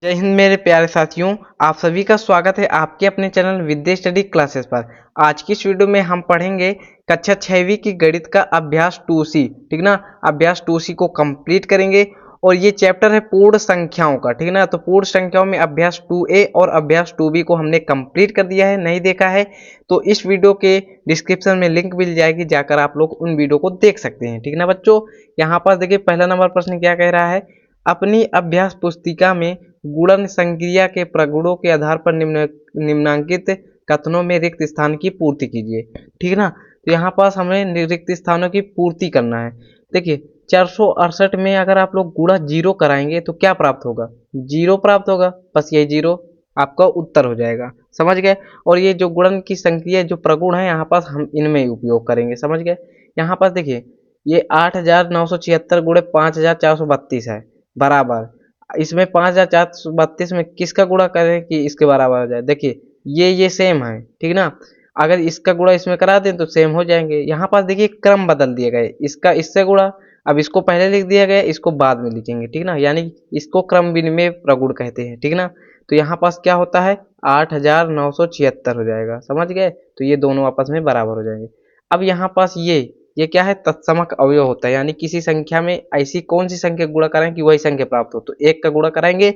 जय हिंद मेरे प्यारे साथियों। आप सभी का स्वागत है आपके अपने चैनल विद्या स्टडी क्लासेस पर। आज की इस वीडियो में हम पढ़ेंगे कक्षा 6वीं की गणित का अभ्यास 2C। ठीक ना, अभ्यास 2C को कंप्लीट करेंगे और ये चैप्टर है पूर्ण संख्याओं का। ठीक ना, तो पूर्ण संख्याओं में अभ्यास 2A और अभ्यास 2B को हमने कंप्लीट कर दिया है। नहीं देखा है तो इस वीडियो के डिस्क्रिप्शन में लिंक मिल जाएगी, जाकर आप लोग उन वीडियो को देख सकते हैं। ठीक ना बच्चों, यहाँ पर देखिए पहला नंबर प्रश्न क्या कह रहा है। अपनी अभ्यास पुस्तिका में गुणन संक्रिया के प्रगुणों के आधार पर निम्नांकित कथनों में रिक्त स्थान की पूर्ति कीजिए। ठीक है ना, तो यहाँ पास हमें रिक्त स्थानों की पूर्ति करना है। देखिए 468 में अगर आप लोग गुणा जीरो कराएंगे तो क्या प्राप्त होगा, जीरो प्राप्त होगा। बस ये जीरो आपका उत्तर हो जाएगा, समझ गए। और ये जो गुणन की संक्रिया जो प्रगुण है यहाँ पास हम इनमें उपयोग करेंगे, समझ गए। यहाँ पास देखिए ये 8976 गुणे 5432 है बराबर, इसमें 5432 में किसका गुणा करें कि इसके बराबर हो जाए। देखिए ये सेम है, ठीक ना। अगर इसका गुणा इसमें करा दें तो सेम हो जाएंगे। यहाँ पास देखिए क्रम बदल दिए गए, इसका इससे गुणा अब इसको पहले लिख दिया गया, इसको बाद में लिखेंगे। ठीक ना, यानी इसको क्रम विनिमय प्रगुण कहते हैं। ठीक ना, तो यहाँ पास क्या होता है 8976 हो जाएगा, समझ गए। तो ये दोनों आपस में बराबर हो जाएंगे। अब यहाँ पास ये क्या है, तत्समक अवयव होता है, यानी किसी संख्या में ऐसी कौन सी संख्या गुणा कराएं कि वही संख्या प्राप्त हो। तो एक का गुणा कराएंगे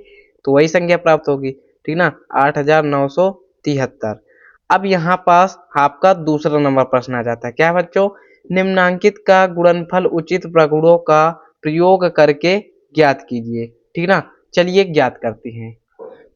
तो वही संख्या प्राप्त होगी। ठीक ना, 8973। अब यहाँ पास आपका दूसरा नंबर प्रश्न आ जाता है। क्या है बच्चों, निम्नांकित का गुणनफल उचित प्रगुणों का प्रयोग करके ज्ञात कीजिए। ठीक ना, चलिए ज्ञात करते हैं।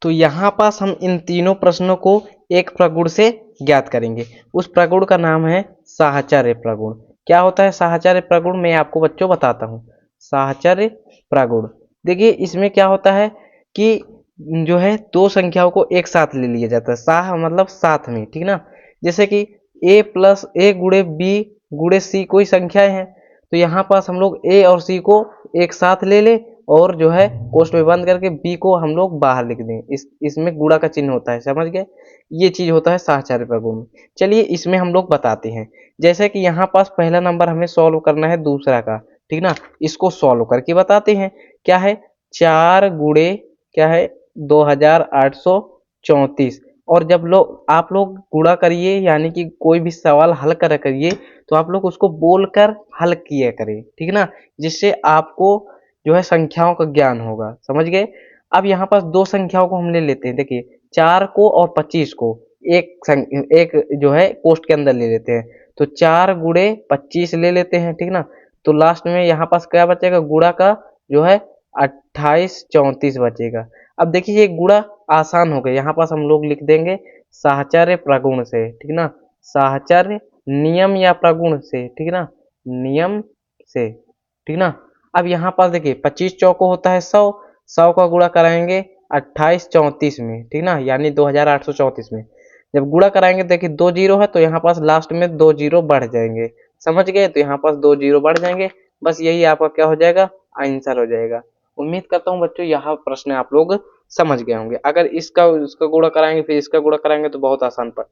तो यहाँ पास हम इन तीनों प्रश्नों को एक प्रगुण से ज्ञात करेंगे। उस प्रगुण का नाम है साहचर्य प्रगुण। क्या होता है साहचर्य प्रगुण, मैं आपको बच्चों बताता हूँ। साहचर्य प्रगुण देखिए इसमें क्या होता है कि जो है दो संख्याओं को एक साथ ले लिया जाता है। साह मतलब साथ में, ठीक ना। जैसे कि a प्लस ए गुणे बी गुणे सी कोई संख्याएं हैं, तो यहाँ पास हम लोग a और c को एक साथ ले ले और जो है कोष्ठ में बंद करके b को हम लोग बाहर लिख दें। इसमें गुणा का चिन्ह होता है, समझ गए। ये चीज होता है साहचर्य प्रगुण। चलिए इसमें हम लोग बताते हैं। जैसे कि यहाँ पास पहला नंबर हमें सॉल्व करना है दूसरा का, ठीक ना। इसको सॉल्व करके बताते हैं। क्या है, 4 गुणे क्या है 2834। और जब लोग आप लोग गुणा करिए यानी कि कोई भी सवाल हल करिए तो आप लोग उसको बोलकर हल किया करें, ठीक ना, जिससे आपको जो है संख्याओं का ज्ञान होगा, समझ गए। अब यहाँ पास दो संख्याओं को हम ले लेते हैं। देखिए 4 को और 25 को एक जो है कोष्ठ के अंदर ले लेते हैं। तो 4 गुणे 25 ले लेते हैं, ठीक ना। तो लास्ट में यहाँ पास क्या बचेगा, गुणा का जो है 2834 बचेगा। अब देखिए ये गुणा आसान हो गया, यहाँ पास हम लोग लिख देंगे साहचर्य प्रगुण से, ठीक ना। साहचर्य नियम या प्रगुण से, ठीक ना, नियम से, ठीक ना। अब यहाँ पास देखिए 25 चौको होता है 100, 100 का गुणा कराएंगे 2834 में, ठीक ना, यानी 2834 में। जब गुणा कराएंगे देखिए 2 जीरो है तो यहाँ पास लास्ट में 2 जीरो बढ़ जाएंगे, समझ गए। तो यहाँ पास 2 जीरो बढ़ जाएंगे, बस यही आपका क्या हो जाएगा, आंसर हो जाएगा। उम्मीद करता हूँ बच्चों यह प्रश्न आप लोग समझ गए होंगे। अगर इसका गुणा कराएंगे फिर इसका गुणा कराएंगे तो बहुत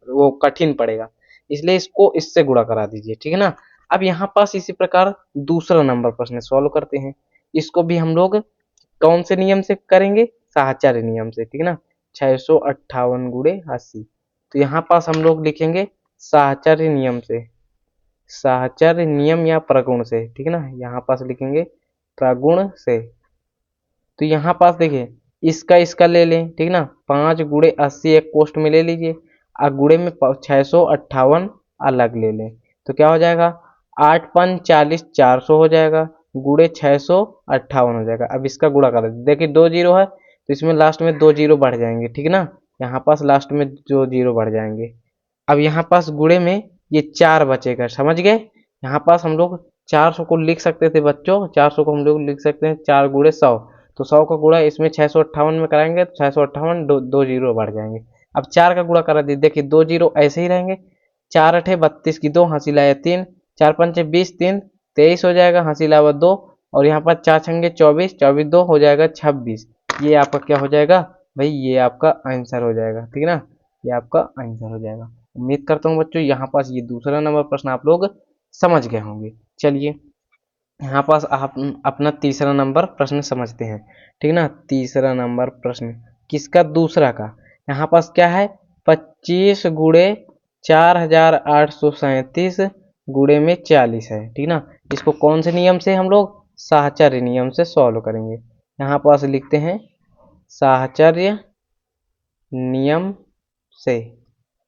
वो कठिन पड़ेगा, इसलिए इसको इससे गुणा करा दीजिए, ठीक है ना। अब यहाँ पास इसी प्रकार दूसरा नंबर प्रश्न सॉल्व करते हैं। इसको भी हम लोग कौन से नियम से करेंगे, साहचर्य नियम से, ठीक ना। 658 गुणे 80। तो यहाँ पास हम लोग लिखेंगे साहचर्य नियम से, साहचर्य नियम या प्रगुण से, ठीक है ना। यहाँ पास लिखेंगे प्रगुण से। तो यहाँ पास देखिए इसका ले लें, ठीक ना। 5 गुणे 80 एक पोस्ट में ले लीजिए और गुणे में 658 अलग ले लें। तो क्या हो जाएगा 8 5 40 400 हो जाएगा, गुणे 658 हो जाएगा। अब इसका गुणा कर देखिए 2 जीरो है तो इसमें लास्ट में 2 जीरो बढ़ जाएंगे, ठीक ना। यहाँ पास लास्ट में 2 जीरो बढ़ जाएंगे। अब यहाँ पास गुणे में ये 4 बचेगा, समझ गए। यहाँ पास हम लोग 400 को लिख सकते थे बच्चों, 400 को हम लोग लिख सकते हैं 4 गुणे 100। तो 100 का गुणा इसमें 658 में कराएंगे तो 658 दो जीरो बढ़ जाएंगे। अब 4 का गुणा करा दीजिए, देखिए 2 जीरो ऐसे ही रहेंगे। 4 अठे 32 की 2 हंसी लाया 3, 4 पंचे 20 3 23 हो जाएगा, हंसी लावा 2। और यहाँ पर 4 छंगे 24, 24 2 हो जाएगा 26। ये आपका क्या हो जाएगा भाई, ये आपका आंसर हो जाएगा, ठीक ना। ये आपका आंसर हो जाएगा। उम्मीद करता हूँ बच्चों यहाँ पास ये दूसरा नंबर प्रश्न आप लोग समझ गए होंगे। चलिए यहाँ पास आप अपना तीसरा नंबर प्रश्न समझते हैं, ठीक ना। तीसरा नंबर प्रश्न किसका, दूसरा का। यहाँ पास क्या है, 25 गुणे 4837 गुणे में 40 है, ठीक ना। इसको कौन से नियम से हम लोग, साहचर्य नियम से सॉल्व करेंगे। यहाँ पास लिखते हैं साहचर्य नियम से,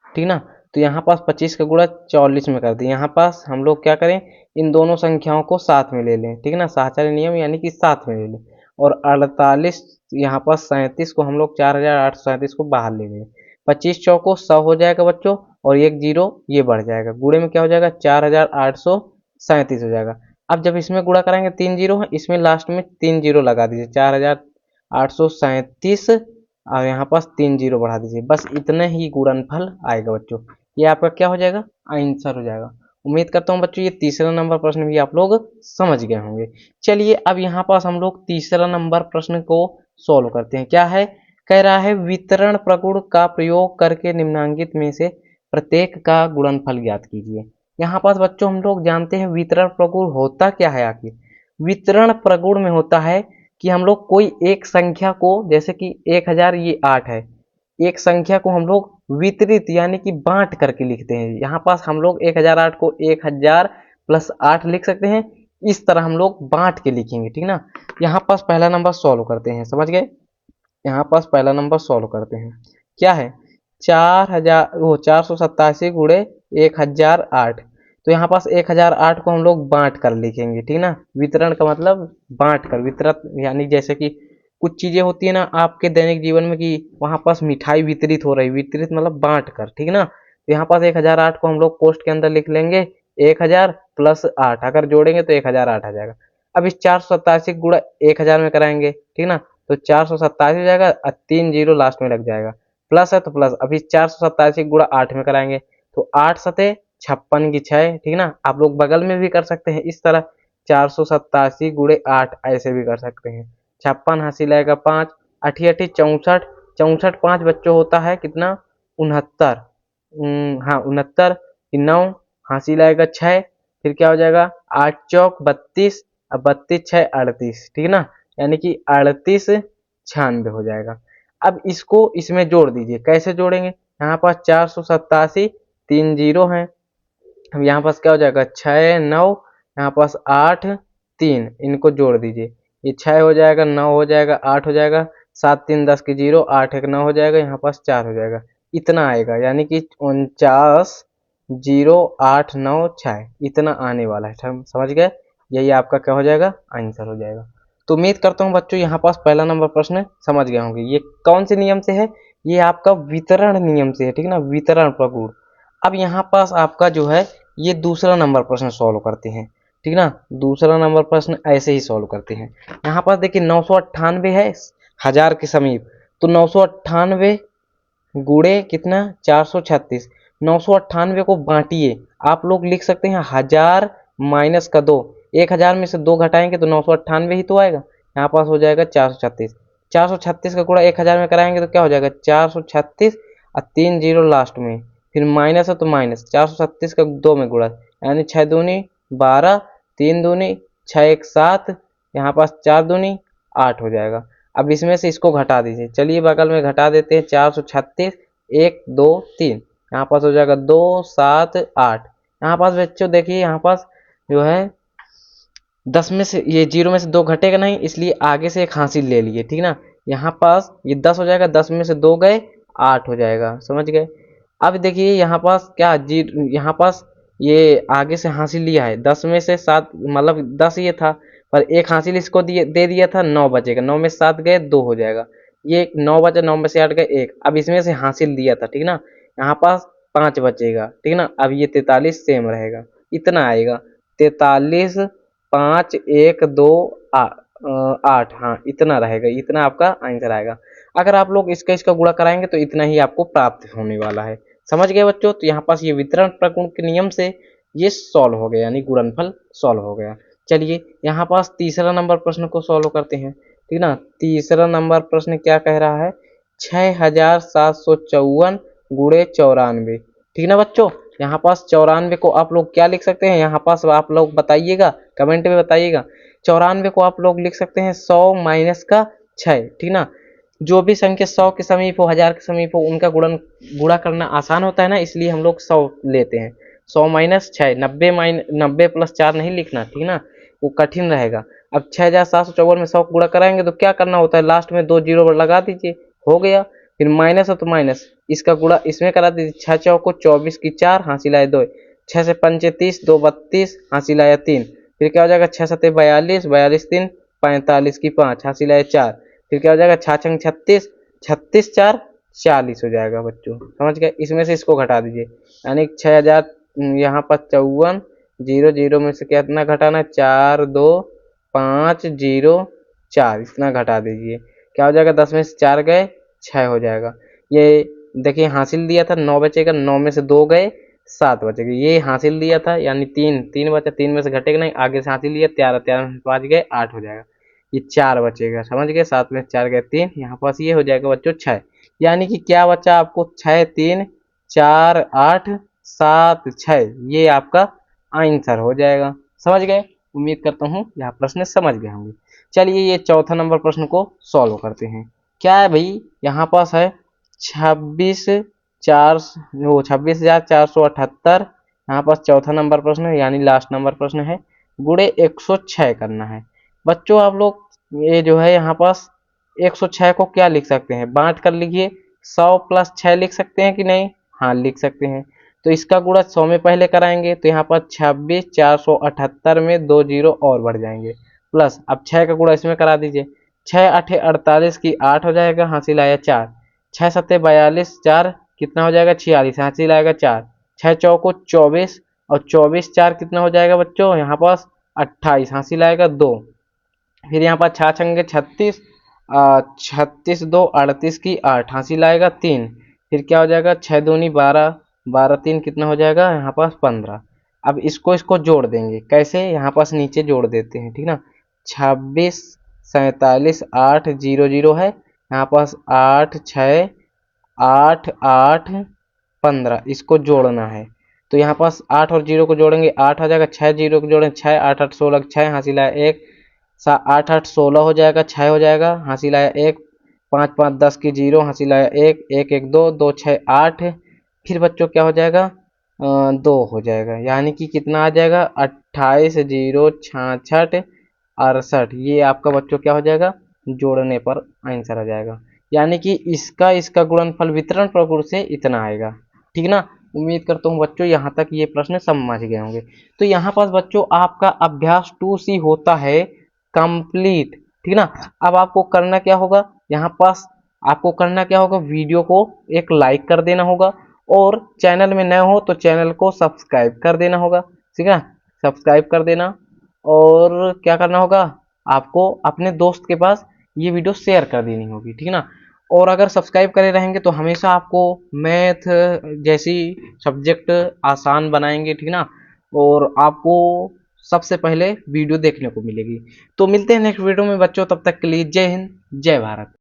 ठीक ना। तो यहाँ पास 25 का गुणा 44 में कर दें। यहाँ पास हम लोग क्या करें, इन दोनों संख्याओं को साथ में ले लें, ठीक ना। साहचर्य नियम यानी कि साथ में ले लें। और 48 यहाँ पास 37 को हम लोग 4837 को बाहर ले लें। 25 चौको 100 हो जाएगा बच्चों, और एक जीरो ये बढ़ जाएगा, गुणे में क्या हो जाएगा 4837 हो जाएगा। अब जब इसमें गुणा कराएंगे 3 जीरो है, इसमें लास्ट में 3 जीरो लगा दीजिए, 4837 और यहाँ पास 3 जीरो बढ़ा दीजिए। बस इतने ही गुणनफल आएगा बच्चों, ये आपका क्या हो जाएगा, आंसर हो जाएगा। उम्मीद करता हूँ बच्चों ये तीसरा नंबर प्रश्न भी आप लोग समझ गए होंगे। चलिए अब यहाँ पास हम लोग तीसरा नंबर प्रश्न को सॉल्व करते हैं। क्या है, कह रहा है वितरण प्रगुण का प्रयोग करके निम्नांकित में से प्रत्येक का गुणनफल ज्ञात कीजिए। यहाँ पास बच्चों हम लोग जानते हैं वितरण प्रगुण होता क्या है आखिर। वितरण प्रगुण में होता है कि हम लोग कोई एक संख्या को, जैसे कि 1000 ये 8 है, एक संख्या को हम लोग वितरित यानी कि बांट करके लिखते हैं। यहाँ पास हम लोग 1008 को 1000 प्लस 8 लिख सकते हैं, इस तरह हम लोग बांट के लिखेंगे, ठीक ना। यहाँ पास पहला नंबर सॉल्व करते हैं, समझ गए। यहाँ पास पहला नंबर सॉल्व करते हैं, क्या है 487 गुणे 1008। तो यहाँ पास 1008 को हम लोग बांट कर लिखेंगे, ठीक ना। वितरण का मतलब बांट कर, वितरत यानी जैसे कि कुछ चीजें होती है ना आपके दैनिक जीवन में कि वहां पास मिठाई वितरित हो रही, वितरित मतलब बांट कर, ठीक ना। तो यहाँ पास 1008 को हम लोग कोष्ठ के अंदर लिख लेंगे 1000 प्लस 8, अगर जोड़ेंगे तो 1008 आ जाएगा। अब इस 487 गुणा 1000 में कराएंगे, ठीक ना, तो 487 हो जाएगा और 3 जीरो लास्ट में लग जाएगा, प्लस है तो प्लस। अभी 487 गुणा 8 में कराएंगे तो 8 सते 56 की 6, ठीक ना। आप लोग बगल में भी कर सकते हैं इस तरह, 487 गुणे 8 ऐसे भी कर सकते हैं। 56 हासिल आएगा 5, अठी अठी 64, 64 5 बच्चों होता है कितना 69, हाँ 69, 9 हासिल आएगा 6, फिर क्या हो जाएगा 8 चौक 32, अब 32 6 38, ठीक ना, यानी कि 38 96 हो जाएगा। अब इसको इसमें जोड़ दीजिए, कैसे जोड़ेंगे, यहाँ पास 487 3 जीरो है, अब यहाँ पास क्या हो जाएगा 6 9, यहाँ पास 8 3, इनको जोड़ दीजिए, ये 6 हो जाएगा 9 हो जाएगा 8 हो जाएगा, 7 3 10 की 0, 8 1 9 हो जाएगा, यहाँ पास 4 हो जाएगा, इतना आएगा, यानी कि 49,0,8,9,6 इतना आने वाला है, समझ गए। यही आपका क्या हो जाएगा, आंसर हो जाएगा। तो उम्मीद करता हूँ बच्चों यहाँ पास पहला नंबर प्रश्न समझ गए होंगे। ये कौन से नियम से है, ये आपका वितरण नियम से है, ठीक ना, वितरण प्रगुण। अब यहाँ पास आपका जो है ये दूसरा नंबर प्रश्न सॉल्व करते हैं, ठीक ना। दूसरा नंबर प्रश्न ऐसे ही सॉल्व करते हैं। यहाँ पास देखिए 998 है 1000 के समीप, तो 998 गुणे कितना 436, 998 को बांटिए, आप लोग लिख सकते हैं 1000 माइनस का 2, 1000 में से 2 घटाएंगे तो 998 ही तो आएगा, यहाँ पास हो जाएगा 436। 436 का गुणा 1000 में कराएंगे तो क्या हो जाएगा 436 और 3 जीरो लास्ट में, फिर माइनस है तो माइनस, 437 का 2 में गुणा, यानी 6 दूनी 12, 3 दूनी 6 1 7, यहाँ पास 4 दूनी 8 हो जाएगा। अब इसमें से इसको घटा दीजिए, चलिए बगल में घटा देते हैं, 436 1 2 3, यहाँ पास हो जाएगा 2 7 8। यहाँ पास बच्चों देखिए यहाँ पास जो है 10 में से ये 0 में से 2 घटेगा नहीं, इसलिए आगे से एक हासिल ले लिए, ठीक ना। यहाँ पास ये 10 हो जाएगा, 10 में से 2 गए 8 हो जाएगा, समझ गए। अब देखिए यहाँ पास क्या यहाँ पास ये आगे से हासिल लिया है, 10 में से 7 मतलब 10 ये था, पर एक हासिल इसको दे दिया था, 9 बचेगा, 9 में से 7 गए 2 हो जाएगा, ये 9 बचा, 9 में से 8 गए 1, अब इसमें से हासिल दिया था, ठीक ना, यहाँ पास 5 बचेगा, ठीक ना। अब ये 43 सेम रहेगा, इतना आएगा 43 5 1 2 8, हाँ इतना रहेगा, इतना आपका आंसर आएगा। अगर आप लोग इसका गुणा कराएंगे तो इतना ही आपको प्राप्त होने वाला है, समझ गए बच्चों। तो यहाँ पास ये वितरण प्रगुण के नियम से ये सॉल्व हो गया, यानी गुणनफल सॉल्व हो गया। चलिए यहाँ पास तीसरा नंबर प्रश्न को सॉल्व करते हैं, ठीक ना। तीसरा नंबर प्रश्न क्या कह रहा है, 6754 गुणे 94, ठीक ना बच्चों। यहाँ पास 94 को आप लोग क्या लिख सकते हैं, यहाँ पास आप लोग बताइएगा, कमेंट में बताइएगा। 94 को आप लोग लिख सकते हैं 100 माइनस का 6, ठीक ना। जो भी संख्या 100 के समीप हो, 1000 के समीप हो, उनका गुणा करना आसान होता है ना, इसलिए हम लोग 100 लेते हैं। 100 माइनस 6, 90 प्लस 4 नहीं लिखना, ठीक ना, वो कठिन रहेगा। अब 6754 में 100 गुणा कराएंगे तो क्या करना होता है, लास्ट में 2 जीरो लगा दीजिए, हो गया। फिर माइनस है तो माइनस, इसका गुणा इसमें करा दीजिए। 6 चौको 24 की 4, हासिल आए 2, 6 से 5 30, 2 32, हासिल आया 3। फिर क्या हो जाएगा, 6 7 42, 42 3 45 की 5, हासिल आया 4। फिर क्या हो जाएगा, 6 छंग 36, 36 4 40 हो जाएगा बच्चों, समझ गए। इसमें से इसको घटा दीजिए, यानी 6000 यहाँ पर 54, 0 0 में से कितना घटाना, 4 2 5 0 4, इतना घटा दीजिए। क्या हो जाएगा, 10 में से 4 गए 6 हो जाएगा। ये देखिए हासिल दिया था 9 बचेगा, 9 में से 2 गए 7 बचेगा। ये हासिल दिया था यानी 3 बचा, 3 में से घटेगा नहीं, आगे से हासिल लिया 13, 13 में 5 गए 8 हो जाएगा। ये 4 बचेगा, समझ गए। 7 में 4 गए 3, यहाँ पास ये हो जाएगा बच्चों 6। यानी कि क्या बचा आपको, 6 3 4 8 7 6, ये आपका आंसर हो जाएगा, समझ गए। उम्मीद करता हूँ यह प्रश्न समझ गए होंगे। चलिए ये चौथा नंबर प्रश्न को सॉल्व करते हैं। क्या है भाई, यहाँ पास है 26,478, यहाँ पास चौथा नंबर प्रश्न है यानी लास्ट नंबर प्रश्न है। गुणे 106 करना है बच्चों। आप लोग ये जो है यहाँ पास 106 को क्या लिख सकते हैं, बांट कर लिखिए। 100 प्लस 6 लिख सकते हैं कि नहीं, हाँ लिख सकते हैं। तो इसका गुणा 100 में पहले कराएंगे तो यहाँ पर 26,478 में 2 जीरो और बढ़ जाएंगे, प्लस अब 6 का गुणा इसमें करा दीजिए। 6 8 48 की 8 हो जाएगा, हासिल आया 4। 6 7 42, 4 कितना हो जाएगा 46, हासिल आएगा 4। 6 चौको 24 और 24 4 कितना हो जाएगा बच्चों, यहाँ पास 28, हासिल आएगा 2। फिर यहाँ पर 6 छंगे 36, 36 2 38 की 8, हासिल आएगा 3। फिर क्या हो जाएगा, 6 दूनी 12, 12 3 कितना हो जाएगा यहाँ पास 15। अब इसको जोड़ देंगे, कैसे, यहाँ पास नीचे जोड़ देते हैं, ठीक ना। 26 47 8 0 0 है, यहाँ पास 8 6 8 8 15, इसको जोड़ना है। तो यहाँ पास 8 और 0 को जोड़ेंगे 8 आ जाएगा, 6 0 को जोड़ेंगे 6 8 8 16 6, हासिल आया 1। 8 8 16 हो जाएगा, 6 हो जाएगा, हासिल आया 1। 5 5 10 की 0, हासिल आया 1 1 1 2 2 6 8। फिर बच्चों क्या हो जाएगा, 2 हो जाएगा, यानी कि कितना आ जाएगा 28 0 66 68। ये आपका बच्चों क्या हो जाएगा, जोड़ने पर आंसर आ जाएगा। यानी कि इसका गुणनफल वितरण प्रकृति से इतना आएगा, ठीक ना। उम्मीद करता हूँ बच्चों यहाँ तक ये प्रश्न समझ गए होंगे। तो यहाँ पास बच्चों आपका अभ्यास 2C होता है कंप्लीट, ठीक ना। अब आपको करना क्या होगा, यहाँ पास आपको करना क्या होगा, वीडियो को एक लाइक कर देना होगा, और चैनल में नए हो तो चैनल को सब्सक्राइब कर देना होगा, ठीक है, सब्सक्राइब कर देना। और क्या करना होगा, आपको अपने दोस्त के पास ये वीडियो शेयर कर देनी होगी, ठीक है ना। और अगर सब्सक्राइब करे रहेंगे तो हमेशा आपको मैथ जैसी सब्जेक्ट आसान बनाएंगे, ठीक ना, और आपको सबसे पहले वीडियो देखने को मिलेगी। तो मिलते हैं नेक्स्ट वीडियो में बच्चों, तब तक के लिए जय हिंद जय भारत।